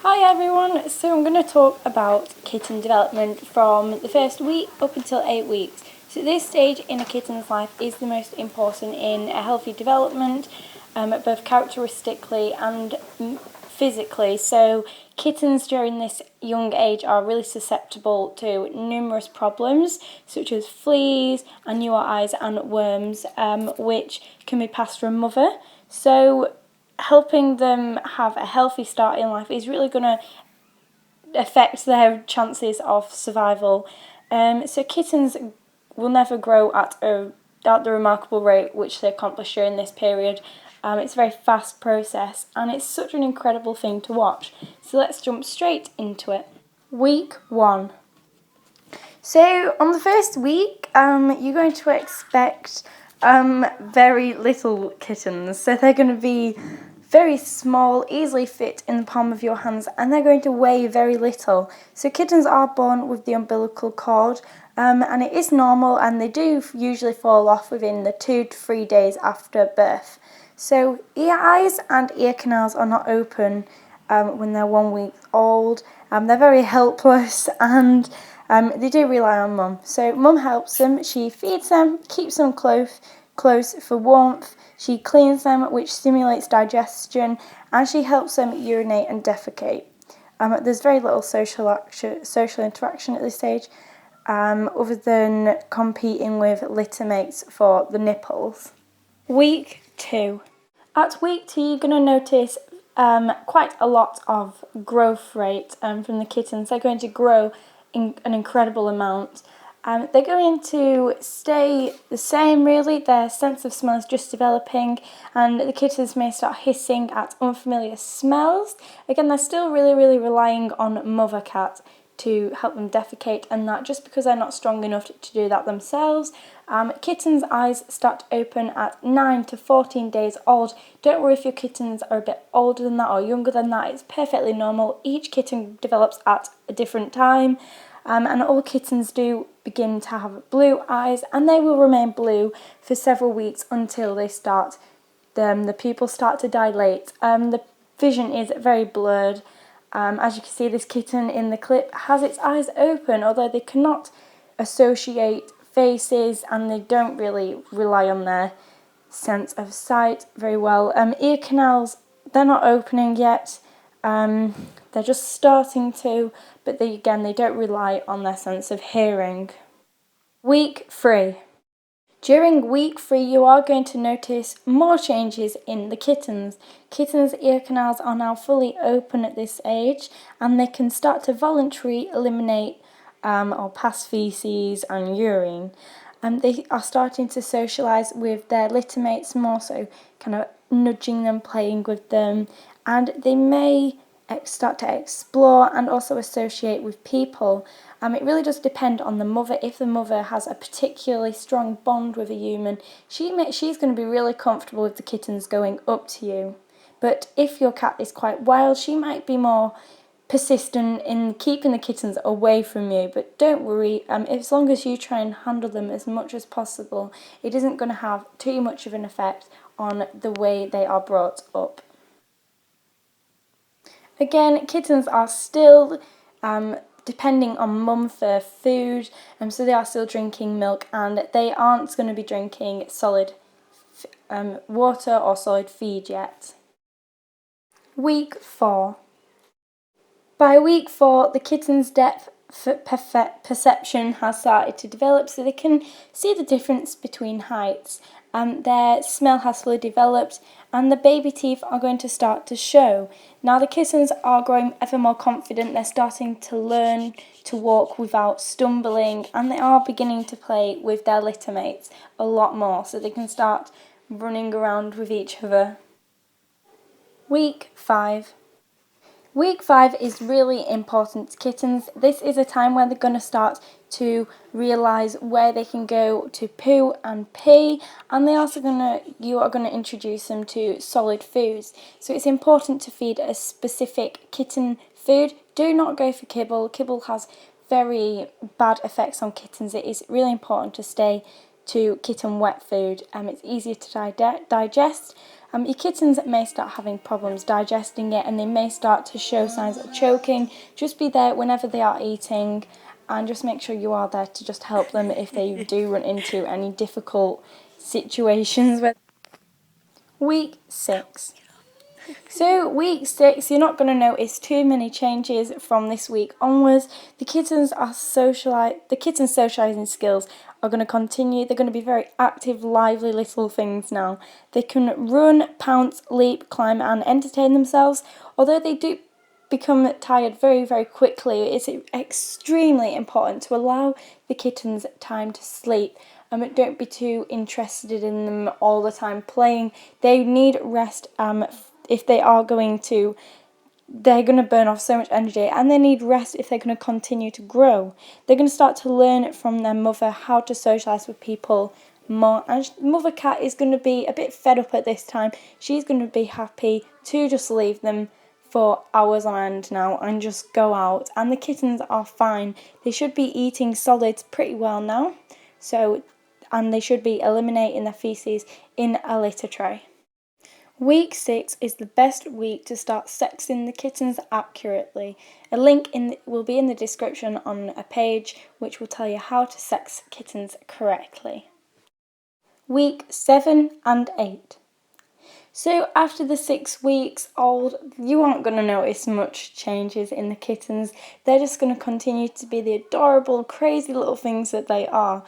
Hi everyone, so I'm going to talk about kitten development from the first week up until 8 weeks. So this stage in a kitten's life is the most important in a healthy development, both characteristically and physically. So kittens during this young age are really susceptible to numerous problems such as fleas, eyes and worms, which can be passed from mother. So helping them have a healthy start in life is really going to affect their chances of survival. So kittens will never grow at the remarkable rate which they accomplish during this period. It's a very fast process and it's such an incredible thing to watch. So let's jump straight into it. Week 1. So on the first week, you're going to expect very little kittens. So they're going to be very small, easily fit in the palm of your hands, and they're going to weigh very little. So kittens are born with the umbilical cord, and it is normal, and they do usually fall off within the 2 to 3 days after birth. So eyes and ear canals are not open when they're 1 week old. They're very helpless, and they do rely on mum. So mum helps them. She feeds them, keeps them close for warmth. She cleans them, which stimulates digestion, and she helps them urinate and defecate. There's very little social interaction at this stage, other than competing with litter mates for the nipples. Week 2. At week 2, you're going to notice quite a lot of growth rate from the kittens. They're going to grow in an incredible amount. They're going to stay the same really, their sense of smell is just developing, and the kittens may start hissing at unfamiliar smells. Again, they're still really relying on mother cat to help them defecate, and that just because they're not strong enough to do that themselves. Kittens' eyes start to open at 9 to 14 days old. Don't worry if your kittens are a bit older than that or younger than that, it's perfectly normal. Each kitten develops at a different time. And all kittens do begin to have blue eyes, and they will remain blue for several weeks until they start, the pupils start to dilate. The vision is very blurred. As you can see, this kitten in the clip has its eyes open, although they cannot associate faces and they don't really rely on their sense of sight very well. Ear canals, they're not opening yet. They're just starting to, but they don't rely on their sense of hearing. Week 3. During week 3, you are going to notice more changes in the kittens. Kittens' ear canals are now fully open at this age, and they can start to voluntarily eliminate or pass feces and urine. They are starting to socialise with their litter mates more, so kind of nudging them, playing with them, and they may start to explore and also associate with people. It really does depend on the mother. If the mother has a particularly strong bond with a human, she's going to be really comfortable with the kittens going up to you. But if your cat is quite wild, she might be more persistent in keeping the kittens away from you. But don't worry, as long as you try and handle them as much as possible, it isn't going to have too much of an effect on the way they are brought up. Again, kittens are still depending on mum for food, so they are still drinking milk, and they aren't going to be drinking solid water or solid feed yet. Week 4. By week 4, the kitten's depth perception has started to develop, so they can see the difference between heights. Their smell has fully developed, and the baby teeth are going to start to show. Now the kittens are growing ever more confident. They're starting to learn to walk without stumbling, and they are beginning to play with their litter mates a lot more, so they can start running around with each other. Week 5. Week 5 is really important to kittens. This is a time where they're going to start to realise where they can go to poo and pee, and you are going to introduce them to solid foods. So it's important to feed a specific kitten food. Do not go for kibble. Kibble has very bad effects on kittens. It is really important to stay to kitten wet food. It's easier to digest. Your kittens may start having problems digesting it, and they may start to show signs of choking. Just be there whenever they are eating, and just make sure you are there to just help them if they do run into any difficult situations. Week 6. So week 6, you're not going to notice too many changes from this week onwards. The kittens' socialising skills are going to continue. They're going to be very active, lively little things now. They can run, pounce, leap, climb and entertain themselves. Although they do become tired very, very quickly, it's extremely important to allow the kittens time to sleep. Don't be too interested in them all the time playing. They need rest. If they are they're going to burn off so much energy, and they need rest if they're going to continue to grow. They're going to start to learn from their mother how to socialise with people more, and mother cat is going to be a bit fed up at this time. She's going to be happy to just leave them for hours on end now and just go out, and the kittens are fine. They should be eating solids pretty well now, and they should be eliminating their feces in a litter tray. Week 6 is the best week to start sexing the kittens accurately. A link will be in the description on a page which will tell you how to sex kittens correctly. Week 7 and 8. So after the 6 weeks old, you aren't going to notice much changes in the kittens. They're just going to continue to be the adorable, crazy little things that they are.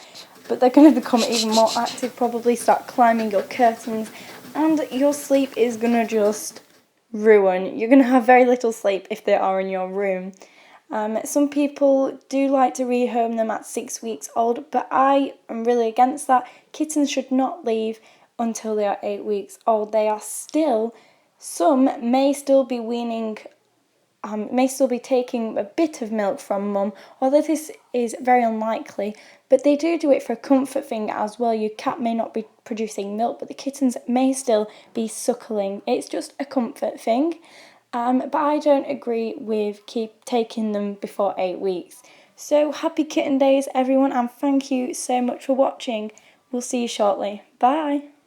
But they're going to become even more active, probably start climbing your curtains, and your sleep is going to just ruin. You're going to have very little sleep if they are in your room. Some people do like to rehome them at 6 weeks old, but I am really against that. Kittens should not leave until they are 8 weeks old. Some may still be weaning, may still be taking a bit of milk from mum, although this is very unlikely, but they do it for a comfort thing as well. Your cat may not be producing milk, but the kittens may still be suckling. It's just a comfort thing, but I don't agree with keep taking them before 8 weeks. So happy kitten days everyone, and thank you so much for watching. We'll see you shortly. Bye.